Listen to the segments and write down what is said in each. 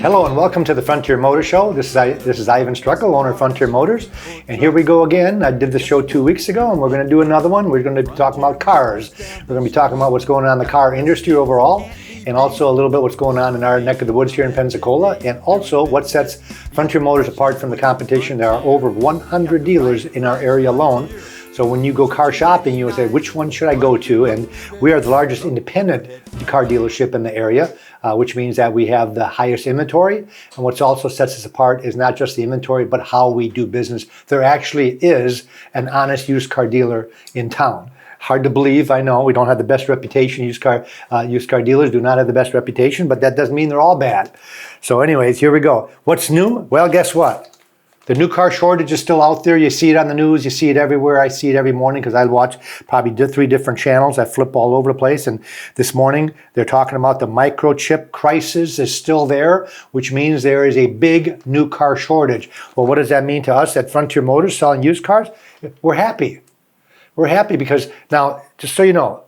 Hello and welcome to the Frontier Motor Show. This is Iven Streckel, owner of Frontier Motors. And here we go again. I did the show 2 weeks ago and we're going to do another one. We're going to be talking about cars. We're going to be talking about what's going on in the car industry overall, and also a little bit what's going on in our neck of the woods here in Pensacola, and also what sets Frontier Motors apart from the competition. There are over 100 dealers in our area alone. So when you go car shopping, you'll say, which one should I go to? And we are the largest independent car dealership in the area, which means that we have the highest inventory. And what also sets us apart is not just the inventory, but how we do business. There actually is an honest used car dealer in town. Hard to believe, I know. We don't have the best reputation. Used car dealers do not have the best reputation, but that doesn't mean they're all bad. So anyways, here we go. What's new? Well, guess what? The new car shortage is still out there. You see it on the news. You see it everywhere. I see it every morning because I watch probably 3 different channels. I flip all over the place. And this morning, they're talking about the microchip crisis is still there, which means there is a big new car shortage. Well, what does that mean to us at Frontier Motors selling used cars? We're happy. We're happy because now, just so you know,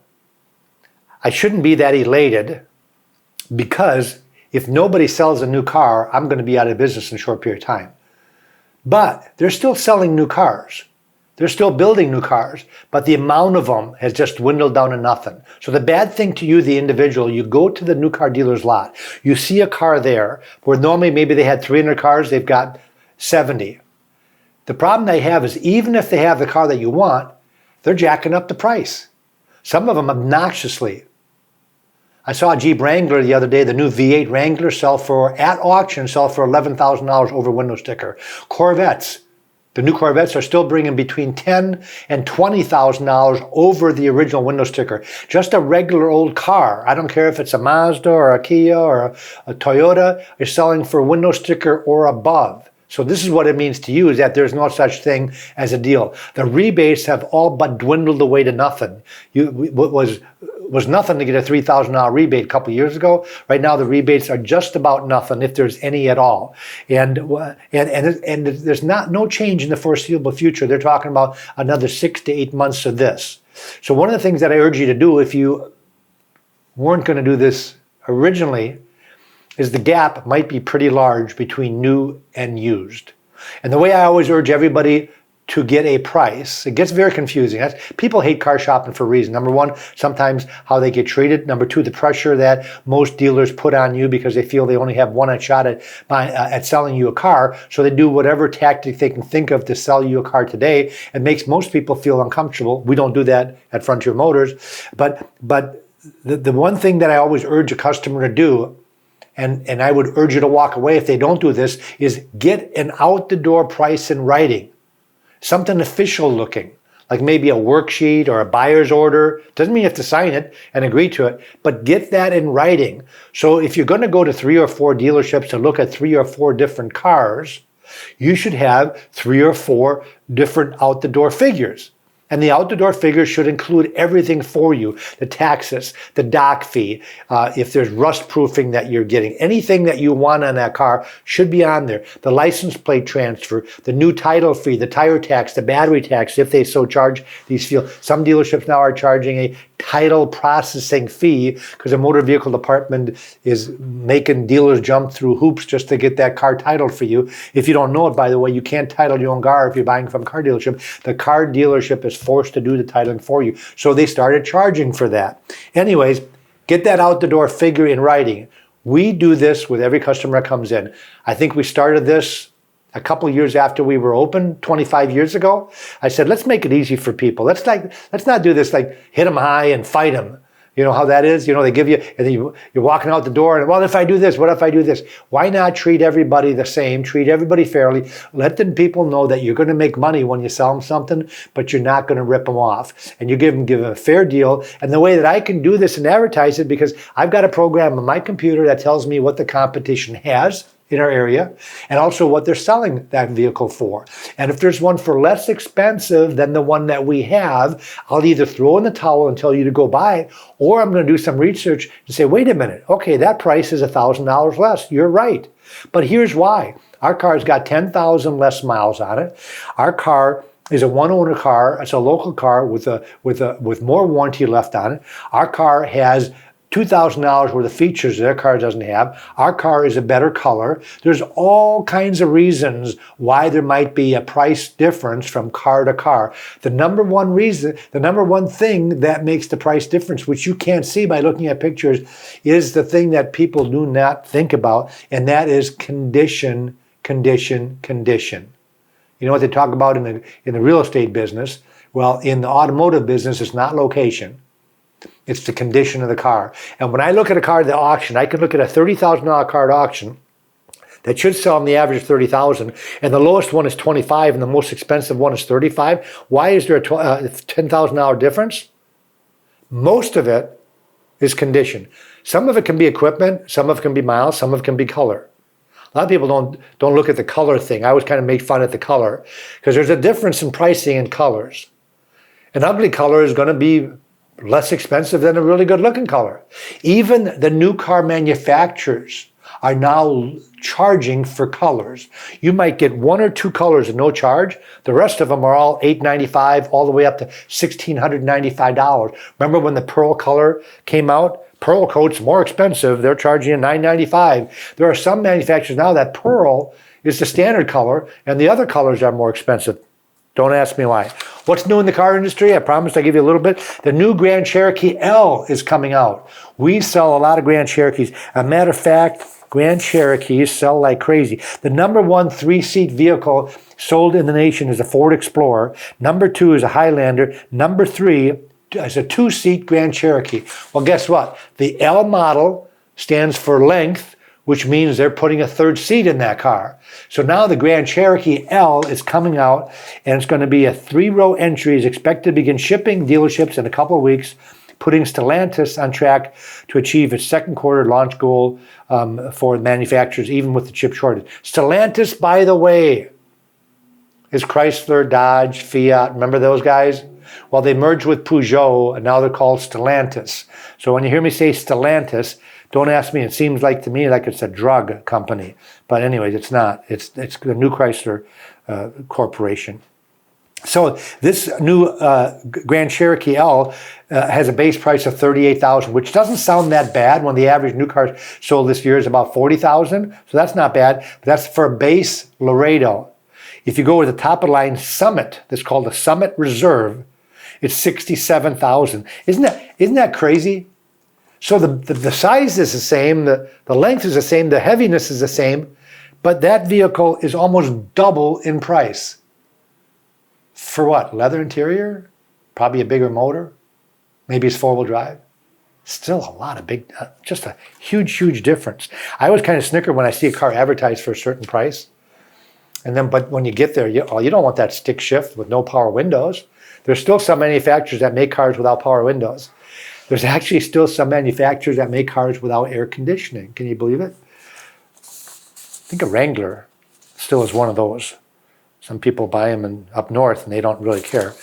I shouldn't be that elated because if nobody sells a new car, I'm going to be out of business in a short period of time. But they're still selling new cars. They're still building new cars, but the amount of them has just dwindled down to nothing. So the bad thing to you, the individual, you go to the new car dealer's lot, you see a car there where normally maybe they had 300 cars, they've got 70. The problem they have is even if they have the car that you want, they're jacking up the price. Some of them obnoxiously. I saw a Jeep Wrangler the other day, the new V8 Wrangler at auction sell for $11,000 over window sticker. Corvettes, the new Corvettes are still bringing between $10,000 and $20,000 over the original window sticker. Just a regular old car, I don't care if it's a Mazda or a Kia or a Toyota, is selling for window sticker or above. So this is what it means to you, is that there's no such thing as a deal. The rebates have all but dwindled away to nothing. What was nothing to get a $3,000 rebate a couple years ago. Right now the rebates are just about nothing, if there's any at all. And there's no change in the foreseeable future. They're talking about another 6 to 8 months of this. So one of the things that I urge you to do, if you weren't going to do this originally, is the gap might be pretty large between new and used. And the way I always urge everybody to get a price, it gets very confusing. People hate car shopping for a reason. Number one, sometimes how they get treated. Number two, the pressure that most dealers put on you because they feel they only have one shot at selling you a car. So they do whatever tactic they can think of to sell you a car today. It makes most people feel uncomfortable. We don't do that at Frontier Motors. But the one thing that I always urge a customer to do, and I would urge you to walk away if they don't do this, is get an out-the-door price in writing. Something official looking, like maybe a worksheet or a buyer's order. Doesn't mean you have to sign it and agree to it, but get that in writing. So if you're going to go to 3 or 4 dealerships to look at 3 or 4 different cars, you should have 3 or 4 different out-the-door figures. And the out-the-door figures should include everything for you. The taxes, the dock fee, if there's rust proofing that you're getting. Anything that you want on that car should be on there. The license plate transfer, the new title fee, the tire tax, the battery tax, if they so charge these fees. Some dealerships now are charging a title processing fee because the motor vehicle department is making dealers jump through hoops just to get that car titled for you. If you don't know it, by the way, you can't title your own car if you're buying from a car dealership. The car dealership is forced to do the titling for you. So they started charging for that. Anyways, get that out the door figure in writing. We do this with every customer that comes in. I think we started this a couple years after we were open, 25 years ago. I said, let's make it easy for people. Let's not do this like hit them high and fight them. You know how that is? You know, they give you, and then you're walking out the door and, well, if I do this, what if I do this? Why not treat everybody the same, treat everybody fairly, let the people know that you're going to make money when you sell them something, but you're not going to rip them off. And you give them a fair deal. And the way that I can do this and advertise it, because I've got a program on my computer that tells me what the competition has in our area, and also what they're selling that vehicle for. And if there's one for less expensive than the one that we have, I'll either throw in the towel and tell you to go buy it, or I'm going to do some research and say, wait a minute, okay, that price is $1,000 less. You're right. But here's why. Our car's got 10,000 less miles on it. Our car is a one-owner car. It's a local car with more warranty left on it. Our car has $2,000 worth of features their car doesn't have. Our car is a better color. There's all kinds of reasons why there might be a price difference from car to car. The number one reason, the number one thing that makes the price difference, which you can't see by looking at pictures, is the thing that people do not think about, and that is condition, condition, condition. You know what they talk about in the real estate business? Well, in the automotive business, it's not location. It's the condition of the car. And when I look at a car at the auction, I can look at a $30,000 car at auction that should sell on the average $30,000, and the lowest one is $25,000, and the most expensive one is $35,000. Why is there a $10,000 difference? Most of it is condition. Some of it can be equipment, some of it can be miles, some of it can be color. A lot of people don't look at the color thing. I always kind of make fun at the color because there's a difference in pricing in colors. An ugly color is going to be less expensive than a really good looking color. Even the new car manufacturers are now charging for colors. You might get one or two colors at no charge. The rest of them are all $895 all the way up to $1,695. Remember when the pearl color came out? Pearl coat's more expensive. They're charging $995. There are some manufacturers now that pearl is the standard color and the other colors are more expensive. Don't ask me why. What's new in the car industry? I promised I'd give you a little bit. The new Grand Cherokee L is coming out. We sell a lot of Grand Cherokees. As a matter of fact, Grand Cherokees sell like crazy. The number one 3-seat vehicle sold in the nation is a Ford Explorer. Number 2 is a Highlander. Number 3 is a 2-seat Grand Cherokee. Well, guess what? The L model stands for length, which means they're putting a third seat in that car. So now the Grand Cherokee L is coming out, and it's going to be a 3-row entry. Is expected to begin shipping dealerships in a couple of weeks, putting Stellantis on track to achieve its second quarter launch goal for manufacturers, even with the chip shortage. Stellantis, by the way, is Chrysler, Dodge, Fiat. Remember those guys? Well, they merged with Peugeot, and now they're called Stellantis. So when you hear me say Stellantis, don't ask me. It seems like to me like it's a drug company. But anyways, it's not. It's the new Chrysler Corporation. So this new Grand Cherokee L has a base price of $38,000, which doesn't sound that bad when the average new car sold this year is about $40,000. So that's not bad. But that's for a base Laredo. If you go with the top of the line Summit, that's called the Summit Reserve, it's $67,000. Isn't that crazy? So the size is the same, the length is the same, the heaviness is the same, but that vehicle is almost double in price. For what? Leather interior? Probably a bigger motor? Maybe it's 4-wheel drive? Still a lot of big, just a huge, huge difference. I always kind of snicker when I see a car advertised for a certain price. But when you get there, you don't want that stick shift with no power windows. There's still some manufacturers that make cars without power windows. There's actually still some manufacturers that make cars without air conditioning. Can you believe it? I think a Wrangler still is one of those. Some people buy them up north and they don't really care.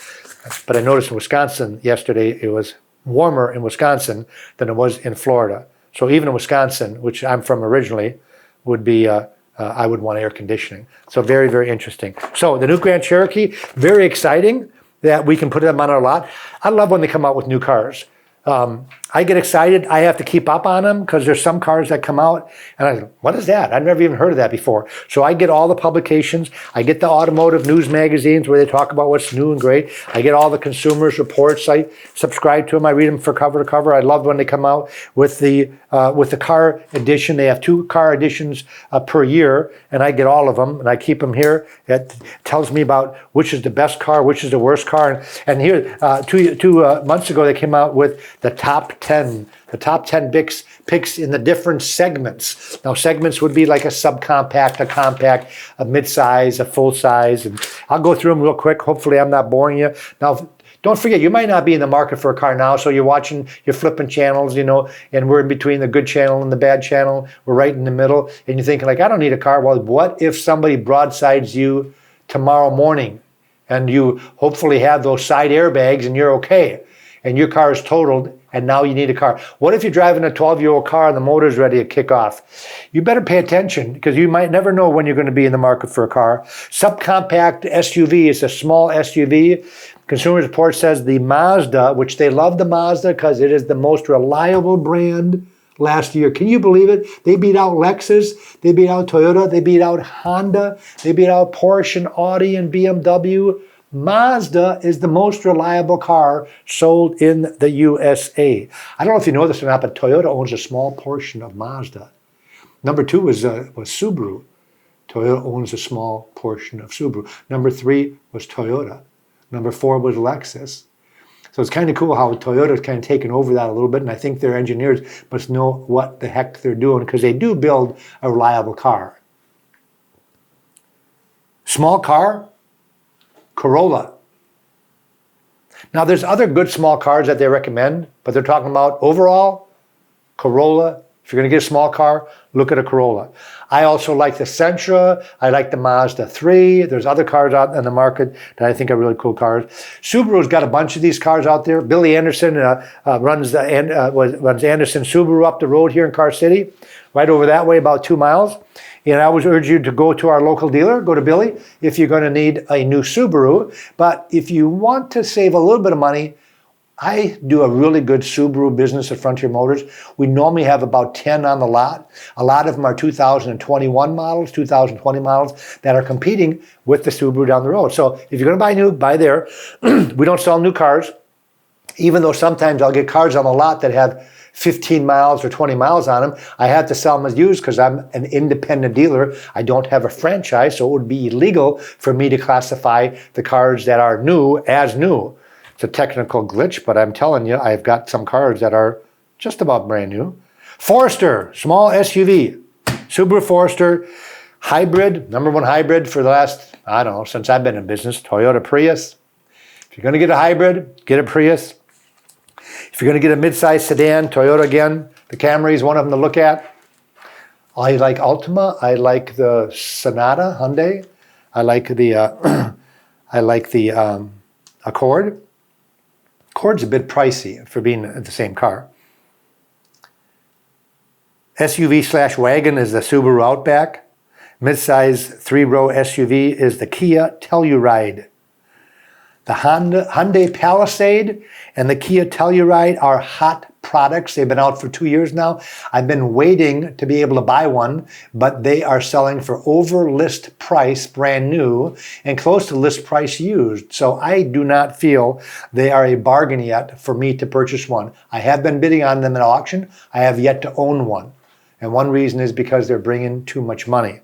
But I noticed in Wisconsin yesterday, it was warmer in Wisconsin than it was in Florida. So even in Wisconsin, which I'm from originally, would be I would want air conditioning. So very, very interesting. So the new Grand Cherokee, very exciting that we can put them on our lot. I love when they come out with new cars. I get excited. I have to keep up on them because there's some cars that come out and I go, what is that? I've never even heard of that before. So I get all the publications. I get the automotive news magazines where they talk about what's new and great. I get all the consumers reports. I subscribe to them. I read them for cover to cover. I love when they come out with the car edition. They have 2 car editions per year, and I get all of them, and I keep them here. It tells me about which is the best car, which is the worst car. And here, 2 months ago, they came out with the top 10 picks in the different segments. Now, segments would be like a subcompact, a compact, a midsize, a full size. And I'll go through them real quick. Hopefully, I'm not boring you. Now, don't forget, you might not be in the market for a car now, so you're flipping channels, and we're in between the good channel and the bad channel. We're right in the middle, and you're thinking, like, I don't need a car. Well, what if somebody broadsides you tomorrow morning, and you hopefully have those side airbags, and you're okay? and your car is totaled and now you need a car. What if you're driving a 12-year-old car and the motor's ready to kick off? You better pay attention because you might never know when you're going to be in the market for a car. Subcompact SUV is a small SUV. Consumer Report says the Mazda, which they love the Mazda because it is the most reliable brand last year. Can you believe it? They beat out Lexus, they beat out Toyota, they beat out Honda, they beat out Porsche and Audi and BMW. Mazda is the most reliable car sold in the USA. I don't know if you know this or not, but Toyota owns a small portion of Mazda. Number 2 was Subaru. Toyota owns a small portion of Subaru. Number 3 was Toyota. Number 4 was Lexus. So it's kind of cool how Toyota's kind of taken over that a little bit, and I think their engineers must know what the heck they're doing because they do build a reliable car. Small car, Corolla. Now there's other good small cars that they recommend, but they're talking about overall, Corolla. If you're going to get a small car, look at a Corolla. I also like the Sentra. I like the Mazda 3. There's other cars out in the market that I think are really cool cars. Subaru's got a bunch of these cars out there. Billy Anderson runs Anderson Subaru up the road here in Car City, right over that way, about 2 miles. And I always urge you to go to our local dealer, go to Billy, if you're going to need a new Subaru. But if you want to save a little bit of money, I do a really good Subaru business at Frontier Motors. We normally have about 10 on the lot. A lot of them are 2021 models, 2020 models that are competing with the Subaru down the road. So if you're going to buy new, buy there. We don't sell new cars, even though sometimes I'll get cars on the lot that have 15 miles or 20 miles on them. I have to sell them as used because I'm an independent dealer. I don't have a franchise, so it would be illegal for me to classify the cars that are new as new. It's a technical glitch, but I'm telling you, I've got some cars that are just about brand new. Forester, small SUV. Subaru Forester, hybrid, #1 hybrid for the last, I don't know, since I've been in business. Toyota Prius. If you're going to get a hybrid, get a Prius. If you're going to get a midsize sedan, Toyota again. The Camry is one of them to look at. I like Altima. I like the Sonata, Hyundai. I like the Accord. Accord's a bit pricey for being the same car. SUV/wagon is the Subaru Outback. Midsize 3-row SUV is the Kia Telluride. The Hyundai Palisade and the Kia Telluride are hot products. They've been out for 2 years now. I've been waiting to be able to buy one, but they are selling for over list price brand new and close to list price used. So I do not feel they are a bargain yet for me to purchase one. I have been bidding on them at auction. I have yet to own one. And one reason is because they're bringing too much money.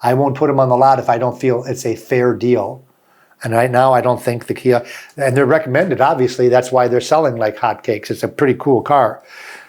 I won't put them on the lot if I don't feel it's a fair deal. And right now, I don't think the Kia, and they're recommended, obviously, that's why they're selling like hotcakes. It's a pretty cool car.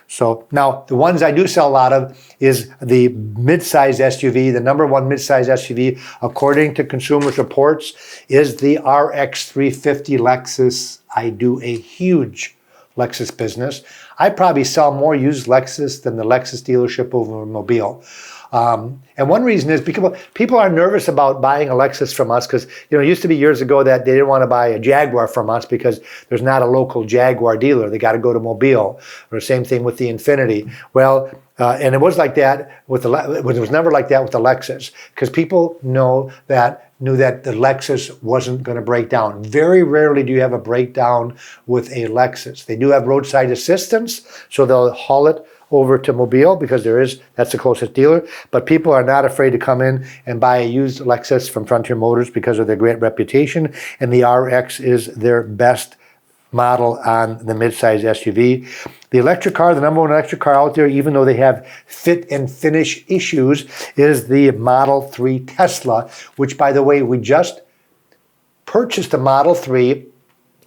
So now, the ones I do sell a lot of is the midsize SUV. The #1 midsize SUV, according to Consumer Reports, is the RX 350 Lexus. I do a huge Lexus business. I probably sell more used Lexus than the Lexus dealership over in Mobile. And one reason is because people are nervous about buying a Lexus from us because, it used to be years ago that they didn't want to buy a Jaguar from us because there's not a local Jaguar dealer. They got to go to Mobile. Or same thing with the Infiniti. Well, and it was like that with it was never like that with the Lexus because people knew that the Lexus wasn't going to break down. Very rarely do you have a breakdown with a Lexus. They do have roadside assistance, so they'll haul it over to Mobile because that's the closest dealer. But people are not afraid to come in and buy a used Lexus from Frontier Motors because of their great reputation. And the RX is their best model on the midsize SUV. The electric car, the #1 electric car out there, even though they have fit and finish issues, is the Model 3 Tesla, which, by the way, we just purchased a Model 3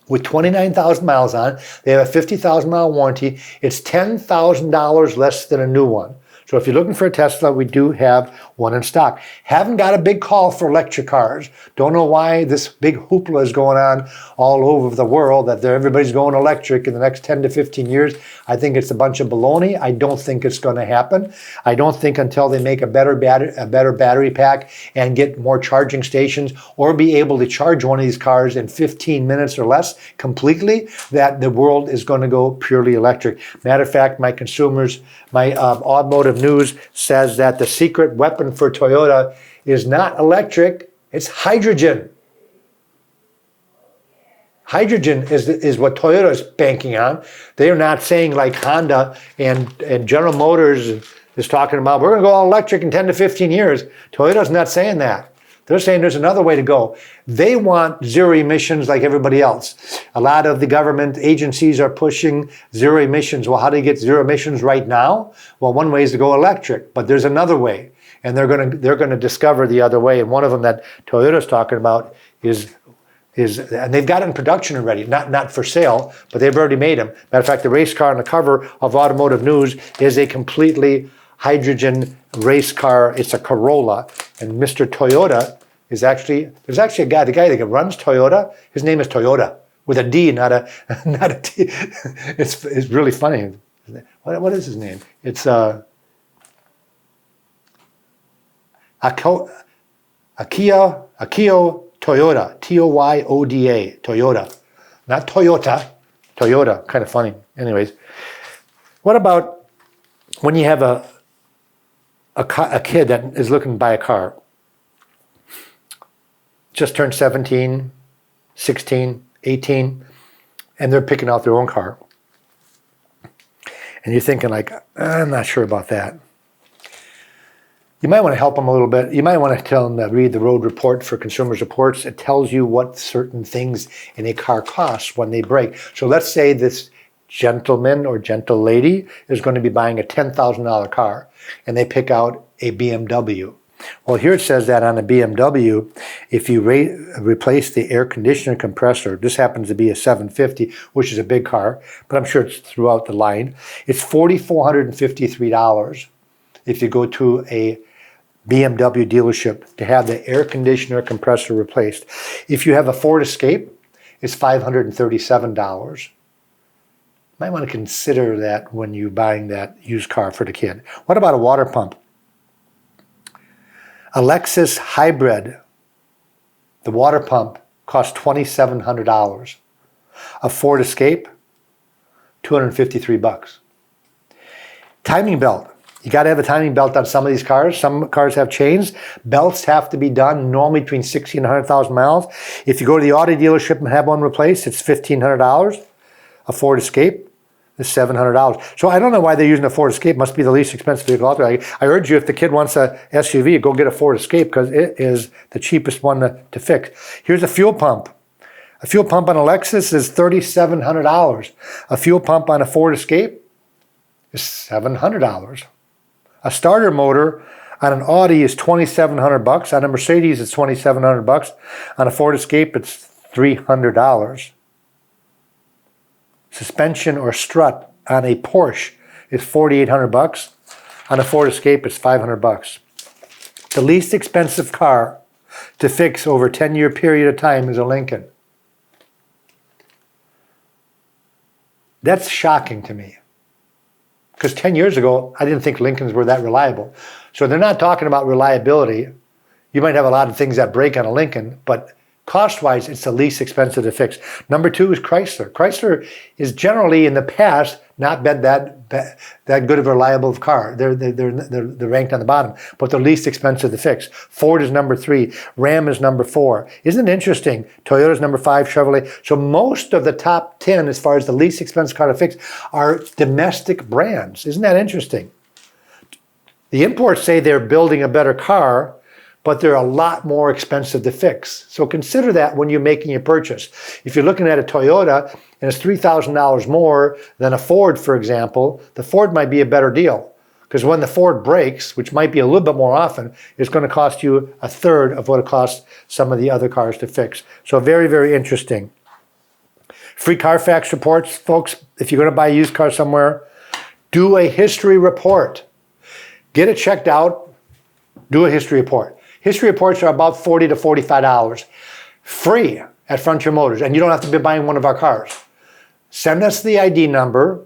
with 29,000 miles on. They have a 50,000 mile warranty. It's $10,000 less than a new one. So if you're looking for a Tesla, we do have one in stock. Haven't got a big call for electric cars. Don't know why this big hoopla is going on all over the world that everybody's going electric in the next 10 to 15 years. I think it's a bunch of baloney. I don't think it's going to happen. I don't think until they make a better battery pack and get more charging stations or be able to charge one of these cars in 15 minutes or less completely, that the world is going to go purely electric. Matter of fact, my automotive news says that the secret weapon for Toyota is not electric, it's hydrogen. Hydrogen is what Toyota is banking on. They are not saying like Honda and General Motors is talking about, we're going to go all electric in 10 to 15 years. Toyota's not saying that. They're saying there's another way to go. They want zero emissions like everybody else. A lot of the government agencies are pushing zero emissions. Well, how do you get zero emissions right now? Well, one way is to go electric, but there's another way. And they're going to discover the other way. And one of them that Toyota's talking about is and they've got it in production already, not for sale, but they've already made them. Matter of fact, the race car on the cover of Automotive News is a completely hydrogen race car. It's a Corolla, and Mr. Toyota is there's actually the guy that runs Toyota, his name is Toyota, with a D, not a T. It's really funny. What is his name? It's Akio Toyota, T-O-Y-O-D-A, Toyota. Not Toyota, Toyota, kind of funny. Anyways, what about when you have a kid that is looking to buy a car, just turned 17, 16, 18, and they're picking out their own car. And you're thinking like, I'm not sure about that. You might want to help them a little bit. You might want to tell them to read the road report for Consumers Reports. It tells you what certain things in a car cost when they break. So let's say this gentleman or gentle lady is going to be buying a $10,000 car and they pick out a BMW. Well, here it says that on a BMW, if you replace the air conditioner compressor, this happens to be a 750, which is a big car, but I'm sure it's throughout the line. It's $4,453 if you go to a BMW dealership to have the air conditioner compressor replaced. If you have a Ford Escape, it's $537. Might want to consider that when you're buying that used car for the kid. What about a water pump? A Lexus Hybrid, the water pump, costs $2,700. A Ford Escape, $253. Timing belt. You got to have a timing belt on some of these cars. Some cars have chains. Belts have to be done normally between 60 and 100,000 miles. If you go to the Audi dealership and have one replaced, it's $1,500. A Ford Escape is $700. So I don't know why they're using a Ford Escape. Must be the least expensive vehicle out there. I urge you, if the kid wants a SUV, go get a Ford Escape because it is the cheapest one to fix. Here's a fuel pump. A fuel pump on a Lexus is $3,700. A fuel pump on a Ford Escape is $700. A starter motor on an Audi is $2,700. On a Mercedes, it's $2,700. On a Ford Escape, it's $300. Suspension or strut on a Porsche is $4,800. On a Ford Escape, it's $500. The least expensive car to fix over a 10-year period of time is a Lincoln. That's shocking to me. Because 10 years ago, I didn't think Lincolns were that reliable. So they're not talking about reliability. You might have a lot of things that break on a Lincoln, but cost-wise, it's the least expensive to fix. Number two is Chrysler. Chrysler is generally, in the past, not been that good of a reliable car. They're ranked on the bottom, but they're least expensive to fix. Ford is number 3. Ram is number 4. Isn't it interesting? Toyota's number 5, Chevrolet. So most of the top 10, as far as the least expensive car to fix, are domestic brands. Isn't that interesting? The imports say they're building a better car, but they're a lot more expensive to fix. So consider that when you're making your purchase. If you're looking at a Toyota and it's $3,000 more than a Ford, for example, the Ford might be a better deal. Because when the Ford breaks, which might be a little bit more often, it's going to cost you a third of what it costs some of the other cars to fix. So very, very interesting. Free Carfax reports, folks. If you're going to buy a used car somewhere, do a history report. get it checked out, do a history report. History reports are about $40 to $45, free at Frontier Motors, and you don't have to be buying one of our cars. Send us the ID number,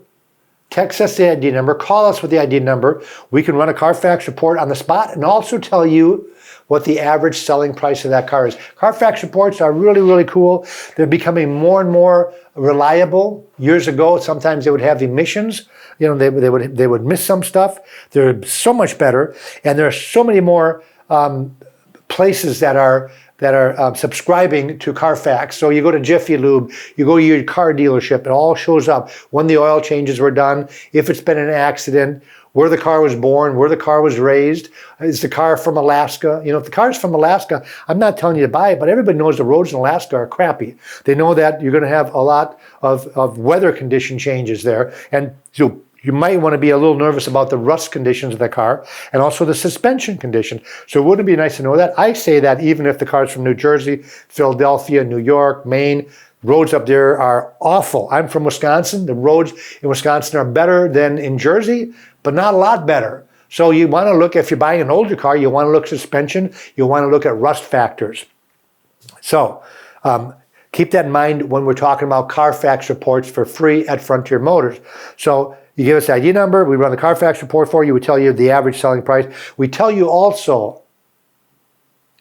text us the ID number, call us with the ID number. We can run a Carfax report on the spot and also tell you what the average selling price of that car is. Carfax reports are really, really cool. They're becoming more and more reliable. Years ago, sometimes they would have emissions. You know, they would miss some stuff. They're so much better, and there are so many more places that are subscribing to Carfax. So you go to Jiffy Lube, you go to your car dealership, it all shows up when the oil changes were done, if it's been an accident, where the car was born, where the car was raised, is the car from Alaska? You know, if the car's from Alaska, I'm not telling you to buy it, but everybody knows the roads in Alaska are crappy. They know that you're going to have a lot of weather condition changes there, and so you might want to be a little nervous about the rust conditions of the car and also the suspension condition. So wouldn't it be nice to know that? I say that even if the car's from New Jersey, Philadelphia, New York, Maine, roads up there are awful. I'm from Wisconsin. The roads in Wisconsin are better than in Jersey, but not a lot better. So you want to look, if you're buying an older car, you want to look at suspension, you want to look at rust factors. So keep that in mind when we're talking about Carfax reports for free at Frontier Motors. So you give us the ID number, we run the Carfax report for you, we tell you the average selling price. We tell you also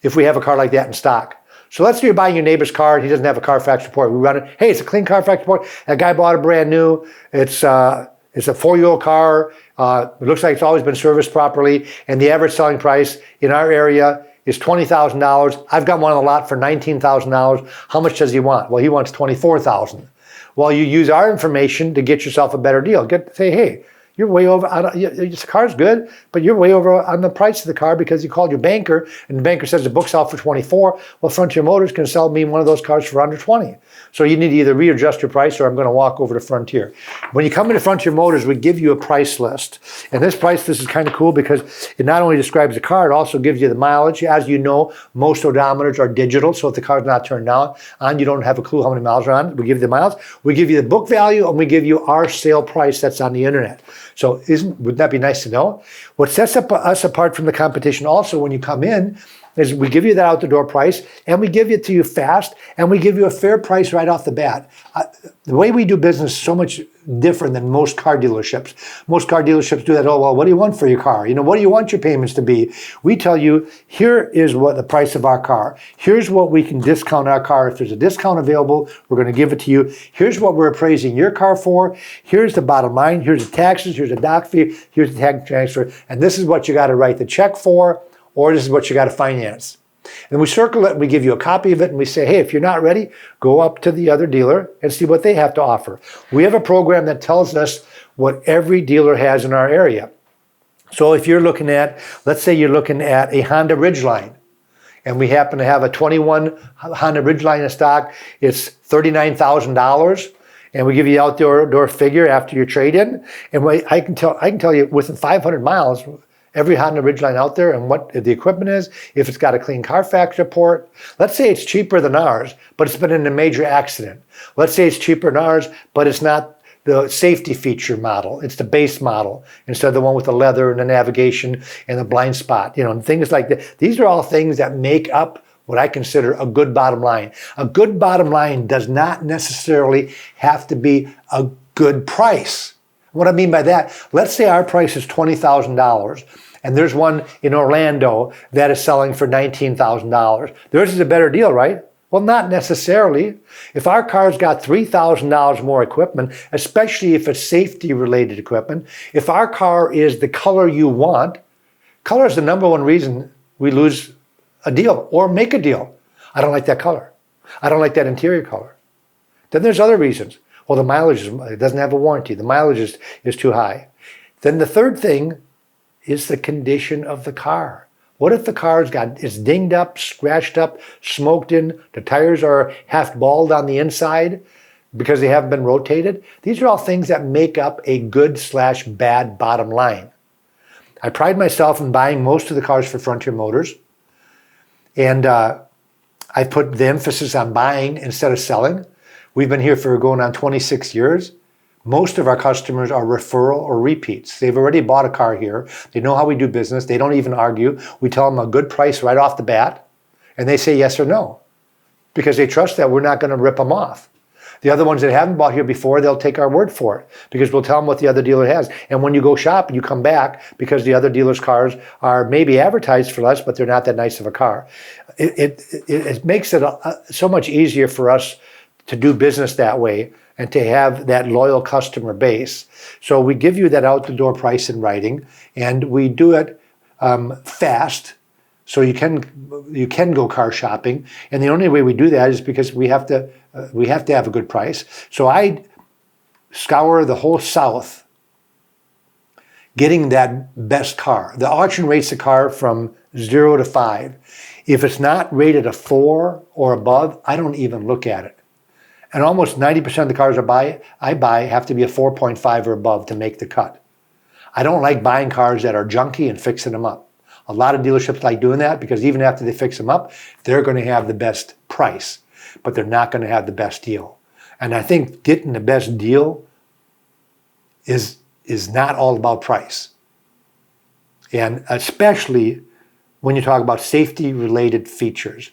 if we have a car like that in stock. So let's say you're buying your neighbor's car, he doesn't have a Carfax report. We run it, hey, it's a clean Carfax report. That guy bought it brand new. It's a 4-year-old car. It looks like it's always been serviced properly. And the average selling price in our area is $20,000. I've got one on the lot for $19,000. How much does he want? Well, he wants $24,000. Well, you use our information to get yourself a better deal. Say, hey, you're way over, this car's good, but you're way over on the price of the car because you called your banker and the banker says the book's out for 24. Well, Frontier Motors can sell me one of those cars for under 20. So you need to either readjust your price or I'm going to walk over to Frontier. When you come into Frontier Motors, we give you a price list. And this is kind of cool because it not only describes the car, it also gives you the mileage. As you know, most odometers are digital, so if the car's not turned on, you don't have a clue how many miles are on it. We give you the miles, we give you the book value, and we give you our sale price that's on the internet. So wouldn't that be nice to know? What sets us apart from the competition also when you come in is we give you that out-the-door price, and we give it to you fast, and we give you a fair price right off the bat. The way we do business is so much different than most car dealerships. Most car dealerships do that, oh, well, what do you want for your car? You know, what do you want your payments to be? We tell you, here is what the price of our car. Here's what we can discount our car. If there's a discount available, we're going to give it to you. Here's what we're appraising your car for. Here's the bottom line. Here's the taxes. Here's the doc fee. Here's the tag transfer. And this is what you got to write the check for, or this is what you got to finance. And we circle it, and we give you a copy of it, and we say, hey, if you're not ready, go up to the other dealer and see what they have to offer. We have a program that tells us what every dealer has in our area. So if you're looking at, let's say you're looking at a Honda Ridgeline, and we happen to have a 21 Honda Ridgeline in stock, it's $39,000. And we give you the outdoor figure after your trade-in. And I can tell you within 500 miles, every Honda Ridgeline out there and what the equipment is, if it's got a clean Carfax report. Let's say it's cheaper than ours, but it's been in a major accident. Let's say it's cheaper than ours, but it's not the safety feature model. It's the base model instead of the one with the leather and the navigation and the blind spot, you know, and things like that. These are all things that make up what I consider a good bottom line. A good bottom line does not necessarily have to be a good price. What I mean by that, let's say our price is $20,000 and there's one in Orlando that is selling for $19,000. Theirs is a better deal, right? Well, not necessarily. If our car's got $3,000 more equipment, especially if it's safety-related equipment, if our car is the color you want, color is the number one reason we lose a deal or make a deal. I don't like that color. I don't like that interior color. Then there's other reasons. Well, the mileage it doesn't have a warranty. The mileage is too high. Then the third thing is the condition of the car. What if the car is dinged up, scratched up, smoked in, the tires are half bald on the inside because they haven't been rotated? These are all things that make up a good/bad bottom line. I pride myself in buying most of the cars for Frontier Motors. And I put the emphasis on buying instead of selling. We've been here for going on 26 years. Most of our customers are referral or repeats. They've already bought a car here. They know how we do business. They don't even argue. We tell them a good price right off the bat, and they say yes or no because they trust that we're not going to rip them off. The other ones that haven't bought here before, they'll take our word for it because we'll tell them what the other dealer has. And when you go shop and you come back because the other dealer's cars are maybe advertised for less, but they're not that nice of a car. It makes it so much easier for us to do business that way and to have that loyal customer base. So we give you that out-the-door price in writing, and we do it fast, so you can go car shopping. And the only way we do that is because we have to have a good price. So I scour the whole South getting that best car. The auction rates the car from 0 to 5. If it's not rated a 4 or above, I don't even look at it. And almost 90% of the cars I buy have to be a 4.5 or above to make the cut. I don't like buying cars that are junky and fixing them up. A lot of dealerships like doing that because even after they fix them up, they're going to have the best price, but they're not going to have the best deal. And I think getting the best deal is not all about price. And especially when you talk about safety-related features.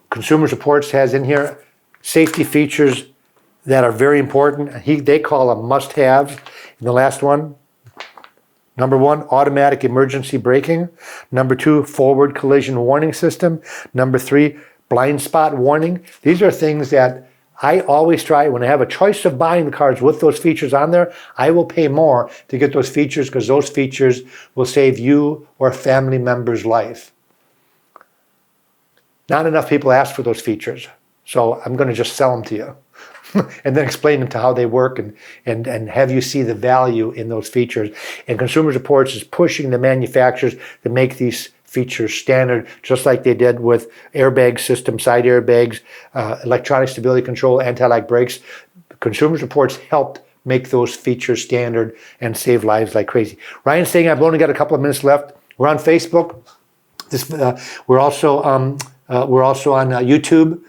Consumer Reports has in here safety features that are very important. They call them must-haves. In the last one, number 1, automatic emergency braking. Number 2, forward collision warning system. Number 3, blind spot warning. These are things that I always try, when I have a choice of buying the cars with those features on there, I will pay more to get those features because those features will save you or a family member's life. Not enough people ask for those features. So I'm going to just sell them to you and then explain them to how they work and have you see the value in those features. And Consumer Reports is pushing the manufacturers to make these features standard, just like they did with airbag system, side airbags, electronic stability control, anti-lock brakes. Consumer Reports helped make those features standard and save lives like crazy. Ryan's saying I've only got a couple of minutes left. We're on Facebook. We're also on YouTube.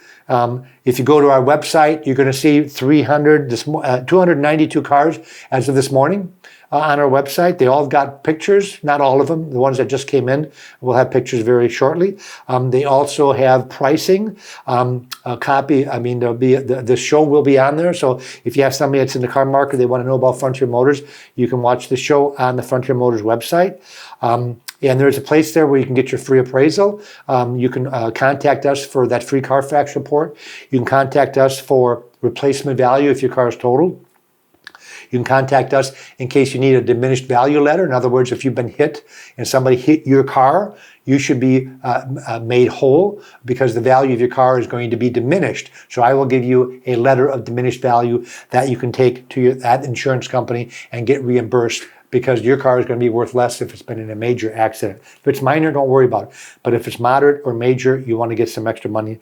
If you go to our website, you're going to see 292 cars as of this morning on our website. They all got pictures, not all of them. The ones that just came in will have pictures very shortly. They also have pricing, a copy. I mean, there'll be the show will be on there. So if you have somebody that's in the car market, they want to know about Frontier Motors, you can watch the show on the Frontier Motors website. And there's a place there where you can get your free appraisal. You can contact us for that free Carfax report. You can contact us for replacement value if your car is totaled. You can contact us in case you need a diminished value letter. In other words, if you've been hit and somebody hit your car, you should be made whole because the value of your car is going to be diminished. So I will give you a letter of diminished value that you can take to that insurance company and get reimbursed because your car is going to be worth less if it's been in a major accident. If it's minor, don't worry about it. But if it's moderate or major, you want to get some extra money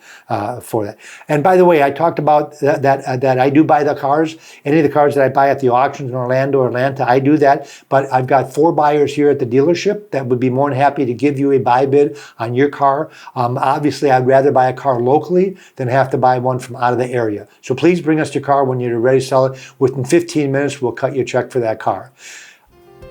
for that. And by the way, I talked about that I do buy the cars. Any of the cars that I buy at the auctions in Orlando or Atlanta, I do that. But I've got 4 buyers here at the dealership that would be more than happy to give you a buy bid on your car. Obviously, I'd rather buy a car locally than have to buy one from out of the area. So please bring us your car when you're ready to sell it. Within 15 minutes, we'll cut you a check for that car.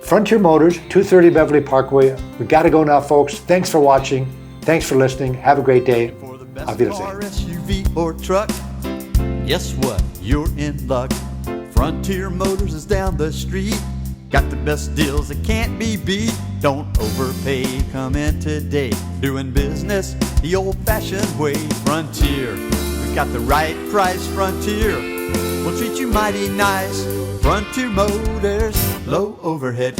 Frontier Motors, 230 Beverly Parkway. We got to go now, folks. Thanks for watching. Thanks for listening. Have a great day. Auf Wiedersehen. SUV or truck, guess what? You're in luck. Frontier Motors is down the street. Got the best deals that can't be beat. Don't overpay. Come in today. Doing business the old-fashioned way. Frontier, we got the right price. Frontier, we'll treat you mighty nice. Frontier Motors, low overhead.